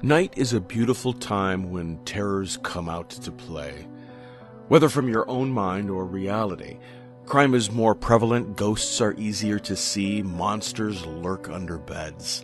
Night is a beautiful time when terrors come out to play. Whether from your own mind or reality, crime is more prevalent, ghosts are easier to see, monsters lurk under beds.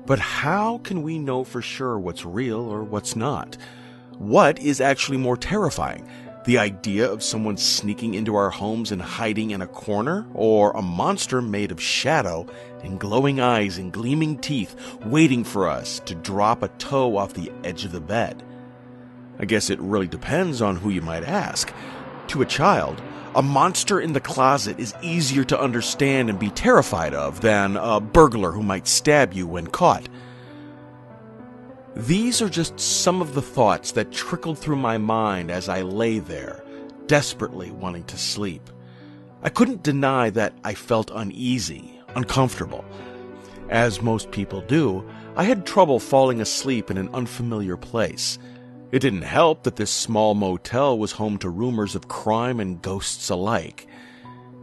But how can we know for sure what's real or what's not? What is actually more terrifying? The idea of someone sneaking into our homes and hiding in a corner, or a monster made of shadow and glowing eyes and gleaming teeth waiting for us to drop a toe off the edge of the bed? I guess it really depends on who you might ask. To a child, a monster in the closet is easier to understand and be terrified of than a burglar who might stab you when caught. These are just some of the thoughts that trickled through my mind as I lay there, desperately wanting to sleep. I couldn't deny that I felt uneasy, uncomfortable. As most people do, I had trouble falling asleep in an unfamiliar place. It didn't help that this small motel was home to rumors of crime and ghosts alike.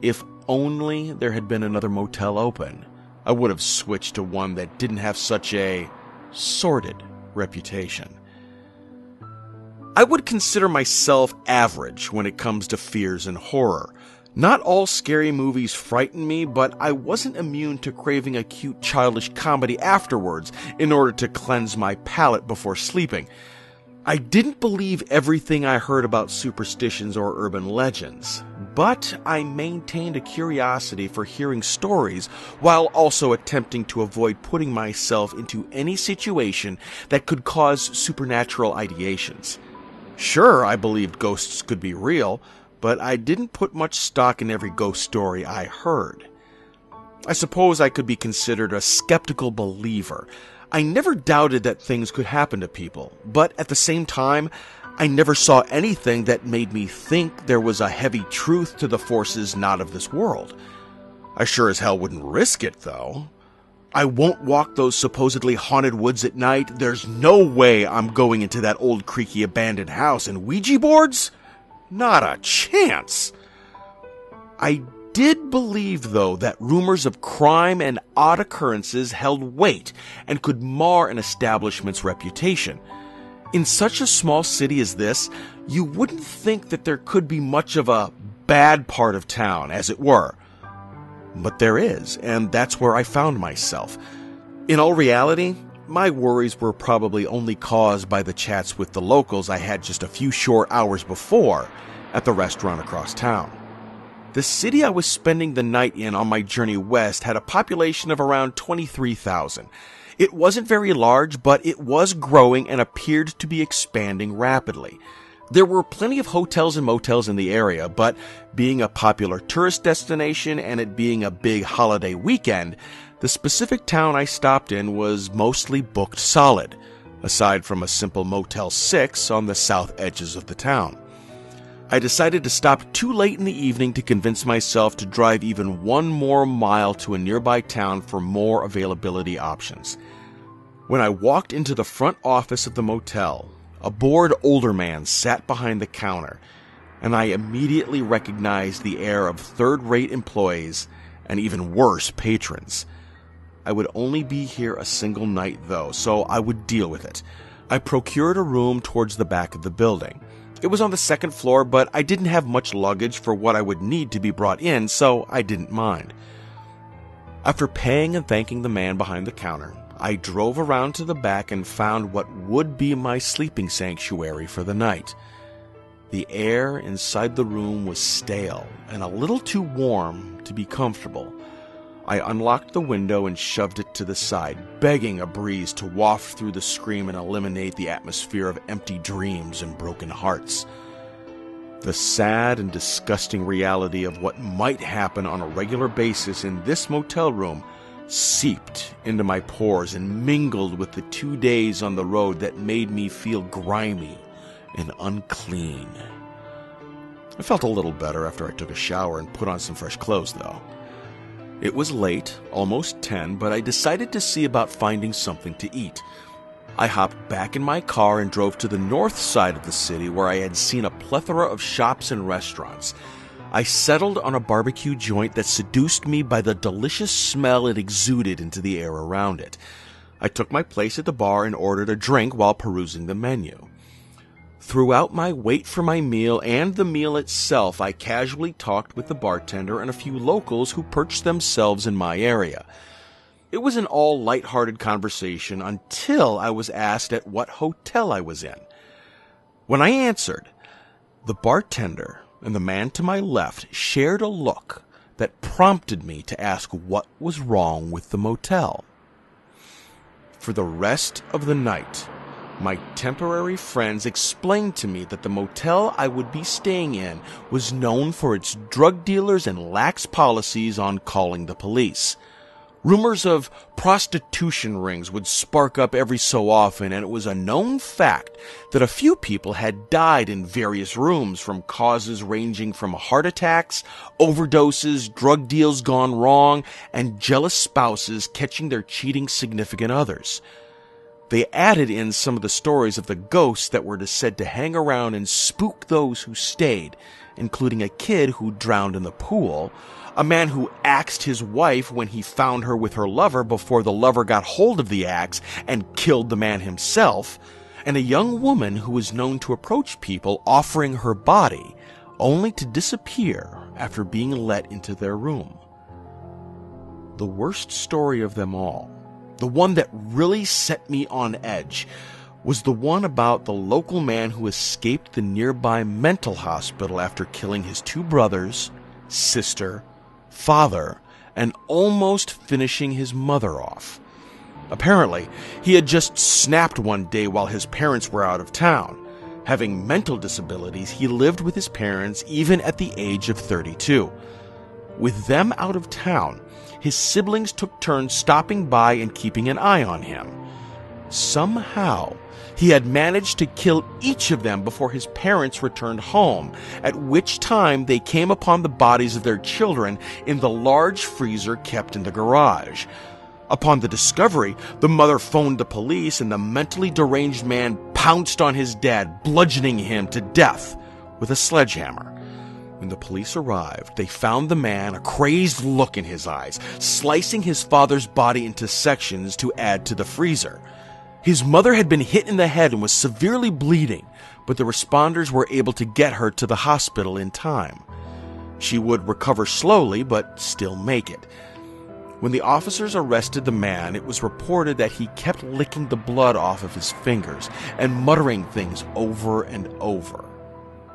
If only there had been another motel open, I would have switched to one that didn't have such a sordid reputation. I would consider myself average when it comes to fears and horror. Not all scary movies frighten me, but I wasn't immune to craving a cute childish comedy afterwards in order to cleanse my palate before sleeping. I didn't believe everything I heard about superstitions or urban legends, but I maintained a curiosity for hearing stories while also attempting to avoid putting myself into any situation that could cause supernatural ideations. Sure, I believed ghosts could be real, but I didn't put much stock in every ghost story I heard. I suppose I could be considered a skeptical believer. I never doubted that things could happen to people, but at the same time, I never saw anything that made me think there was a heavy truth to the forces not of this world. I sure as hell wouldn't risk it, though. I won't walk those supposedly haunted woods at night. There's no way I'm going into that old creaky abandoned house and Ouija boards? Not a chance. I did believe, though, that rumors of crime and odd occurrences held weight and could mar an establishment's reputation. In such a small city as this, you wouldn't think that there could be much of a bad part of town, as it were. But there is, and that's where I found myself. In all reality, my worries were probably only caused by the chats with the locals I had just a few short hours before at the restaurant across town. The city I was spending the night in on my journey west had a population of around 23,000. It wasn't very large, but it was growing and appeared to be expanding rapidly. There were plenty of hotels and motels in the area, but being a popular tourist destination and it being a big holiday weekend, the specific town I stopped in was mostly booked solid, aside from a simple Motel 6 on the south edges of the town. I decided to stop too late in the evening to convince myself to drive even one more mile to a nearby town for more availability options. When I walked into the front office of the motel, a bored older man sat behind the counter, and I immediately recognized the air of third-rate employees and even worse patrons. I would only be here a single night, though, so I would deal with it. I procured a room towards the back of the building. It was on the second floor, but I didn't have much luggage for what I would need to be brought in, so I didn't mind. After paying and thanking the man behind the counter, I drove around to the back and found what would be my sleeping sanctuary for the night. The air inside the room was stale and a little too warm to be comfortable. I unlocked the window and shoved it to the side, begging a breeze to waft through the screen and eliminate the atmosphere of empty dreams and broken hearts. The sad and disgusting reality of what might happen on a regular basis in this motel room seeped into my pores and mingled with the 2 days on the road that made me feel grimy and unclean. I felt a little better after I took a shower and put on some fresh clothes, though. It was late, almost 10, but I decided to see about finding something to eat. I hopped back in my car and drove to the north side of the city where I had seen a plethora of shops and restaurants. I settled on a barbecue joint that seduced me by the delicious smell it exuded into the air around it. I took my place at the bar and ordered a drink while perusing the menu. Throughout my wait for my meal and the meal itself, I casually talked with the bartender and a few locals who perched themselves in my area. It was an all light-hearted conversation until I was asked at what hotel I was in. When I answered, the bartender and the man to my left shared a look that prompted me to ask what was wrong with the motel. For the rest of the night, my temporary friends explained to me that the motel I would be staying in was known for its drug dealers and lax policies on calling the police. Rumors of prostitution rings would spark up every so often, and it was a known fact that a few people had died in various rooms from causes ranging from heart attacks, overdoses, drug deals gone wrong, and jealous spouses catching their cheating significant others. They added in some of the stories of the ghosts that were said to hang around and spook those who stayed, including a kid who drowned in the pool, a man who axed his wife when he found her with her lover before the lover got hold of the axe and killed the man himself, and a young woman who was known to approach people offering her body, only to disappear after being let into their room. The worst story of them all, the one that really set me on edge, was the one about the local man who escaped the nearby mental hospital after killing his two brothers, sister, father, and almost finishing his mother off. Apparently, he had just snapped one day while his parents were out of town. Having mental disabilities, he lived with his parents even at the age of 32. With them out of town, his siblings took turns stopping by and keeping an eye on him. Somehow, he had managed to kill each of them before his parents returned home, at which time they came upon the bodies of their children in the large freezer kept in the garage. Upon the discovery, the mother phoned the police, and the mentally deranged man pounced on his dad, bludgeoning him to death with a sledgehammer. When the police arrived, they found the man, a crazed look in his eyes, slicing his father's body into sections to add to the freezer. His mother had been hit in the head and was severely bleeding, but the responders were able to get her to the hospital in time. She would recover slowly, but still make it. When the officers arrested the man, it was reported that he kept licking the blood off of his fingers and muttering things over and over.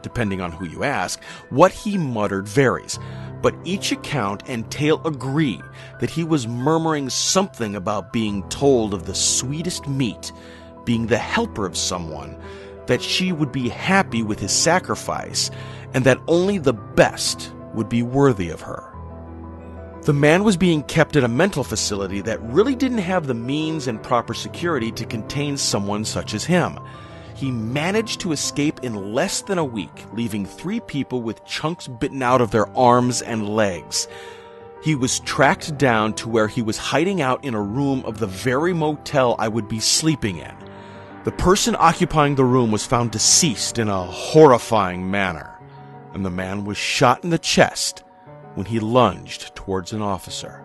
Depending on who you ask, what he muttered varies, but each account and tale agree that he was murmuring something about being told of the sweetest meat, being the helper of someone, that she would be happy with his sacrifice, and that only the best would be worthy of her. The man was being kept at a mental facility that really didn't have the means and proper security to contain someone such as him. He managed to escape in less than a week, leaving 3 people with chunks bitten out of their arms and legs. He was tracked down to where he was hiding out in a room of the very motel I would be sleeping in. The person occupying the room was found deceased in a horrifying manner, and the man was shot in the chest when he lunged towards an officer.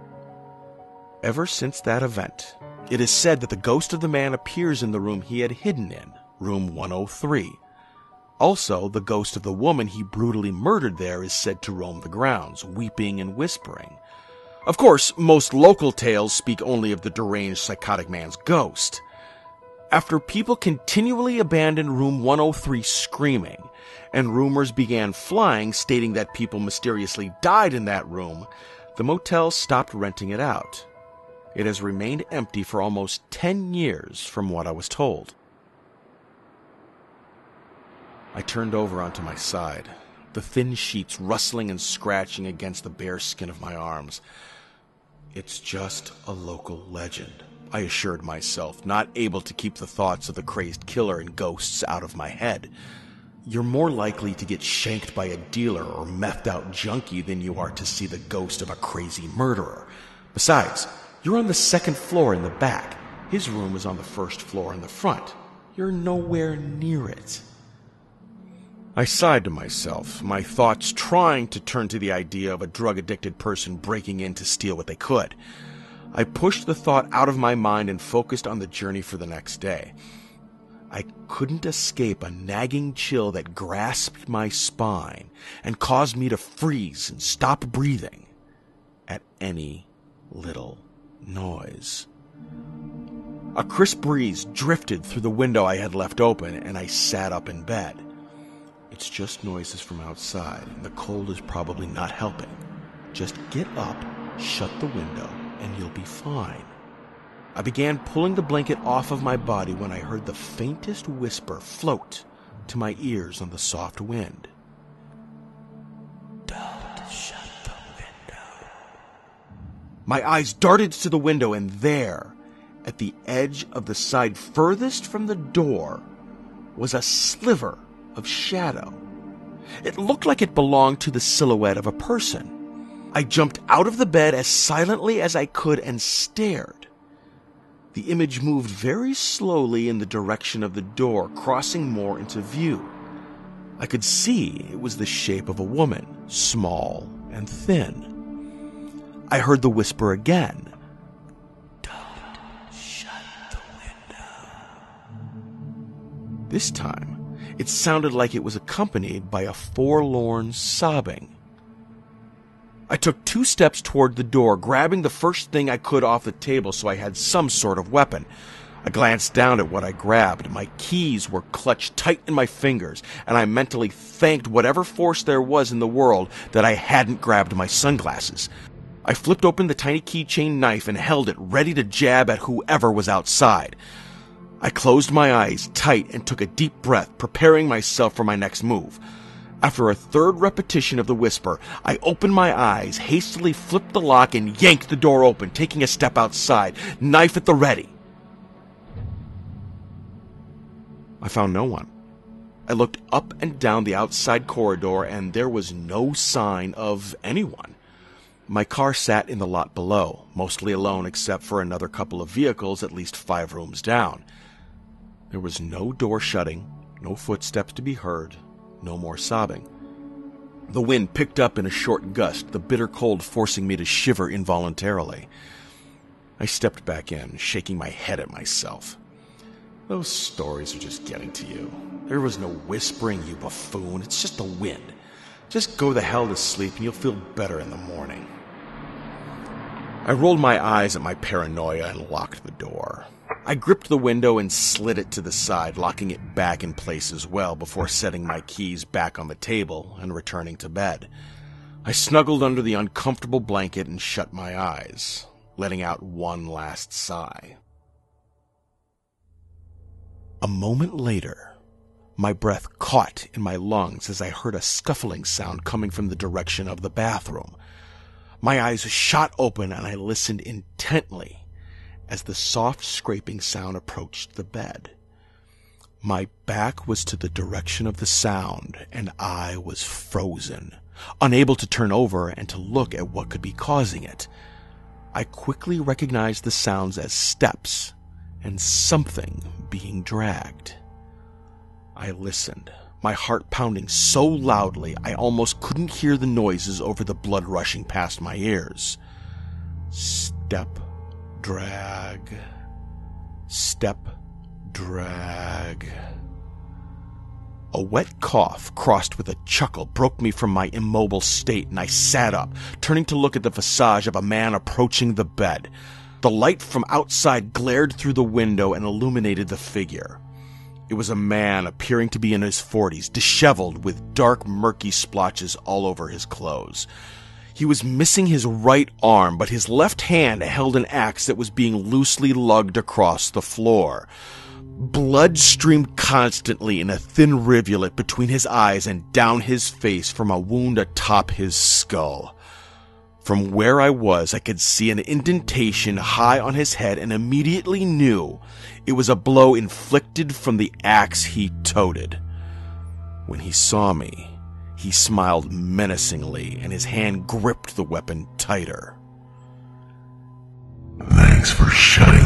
Ever since that event, it is said that the ghost of the man appears in the room he had hidden in, room 103. Also, the ghost of the woman he brutally murdered there is said to roam the grounds, weeping and whispering. Of course, most local tales speak only of the deranged psychotic man's ghost. After people continually abandoned room 103 screaming, and rumors began flying stating that people mysteriously died in that room, the motel stopped renting it out. It has remained empty for almost 10 years from what I was told. I turned over onto my side, the thin sheets rustling and scratching against the bare skin of my arms. It's just a local legend, I assured myself, not able to keep the thoughts of the crazed killer and ghosts out of my head. You're more likely to get shanked by a dealer or methed-out junkie than you are to see the ghost of a crazy murderer. Besides, you're on the 2nd floor in the back. His room is on the 1st floor in the front. You're nowhere near it. I sighed to myself, my thoughts trying to turn to the idea of a drug-addicted person breaking in to steal what they could. I pushed the thought out of my mind and focused on the journey for the next day. I couldn't escape a nagging chill that grasped my spine and caused me to freeze and stop breathing at any little noise. A crisp breeze drifted through the window I had left open, and I sat up in bed. It's just noises from outside, and the cold is probably not helping. Just get up, shut the window, and you'll be fine. I began pulling the blanket off of my body when I heard the faintest whisper float to my ears on the soft wind. Don't shut the window. My eyes darted to the window, and there, at the edge of the side furthest from the door, was a sliver of shadow. It looked like it belonged to the silhouette of a person. I jumped out of the bed as silently as I could and stared. The image moved very slowly in the direction of the door, crossing more into view. I could see it was the shape of a woman, small and thin. I heard the whisper again. Don't shut the window. This time, it sounded like it was accompanied by a forlorn sobbing. I took 2 steps toward the door, grabbing the first thing I could off the table so I had some sort of weapon. I glanced down at what I grabbed. My keys were clutched tight in my fingers, and I mentally thanked whatever force there was in the world that I hadn't grabbed my sunglasses. I flipped open the tiny keychain knife and held it ready to jab at whoever was outside. I closed my eyes tight and took a deep breath, preparing myself for my next move. After a third repetition of the whisper, I opened my eyes, hastily flipped the lock, and yanked the door open, taking a step outside, knife at the ready. I found no one. I looked up and down the outside corridor, and there was no sign of anyone. My car sat in the lot below, mostly alone except for another couple of vehicles at least 5 rooms down. There was no door shutting, no footsteps to be heard, no more sobbing. The wind picked up in a short gust, the bitter cold forcing me to shiver involuntarily. I stepped back in, shaking my head at myself. Those stories are just getting to you. There was no whispering, you buffoon. It's just the wind. Just go the hell to sleep and you'll feel better in the morning. I rolled my eyes at my paranoia and locked the door. I gripped the window and slid it to the side, locking it back in place as well before setting my keys back on the table and returning to bed. I snuggled under the uncomfortable blanket and shut my eyes, letting out one last sigh. A moment later, my breath caught in my lungs as I heard a scuffling sound coming from the direction of the bathroom. My eyes shot open and I listened intently as the soft scraping sound approached the bed. My back was to the direction of the sound, and I was frozen, unable to turn over and to look at what could be causing it. I quickly recognized the sounds as steps and something being dragged. I listened, my heart pounding so loudly I almost couldn't hear the noises over the blood rushing past my ears. Step, drag, step, drag. A wet cough crossed with a chuckle broke me from my immobile state, and I sat up, turning to look at the visage of a man approaching the bed. The light from outside glared through the window and illuminated the figure. It was a man appearing to be in his 40s, disheveled with dark, murky splotches all over his clothes. He was missing his right arm, but his left hand held an axe that was being loosely lugged across the floor. Blood streamed constantly in a thin rivulet between his eyes and down his face from a wound atop his skull. From where I was, I could see an indentation high on his head and immediately knew it was a blow inflicted from the axe he toted. When he saw me, he smiled menacingly, and his hand gripped the weapon tighter. Thanks for shutting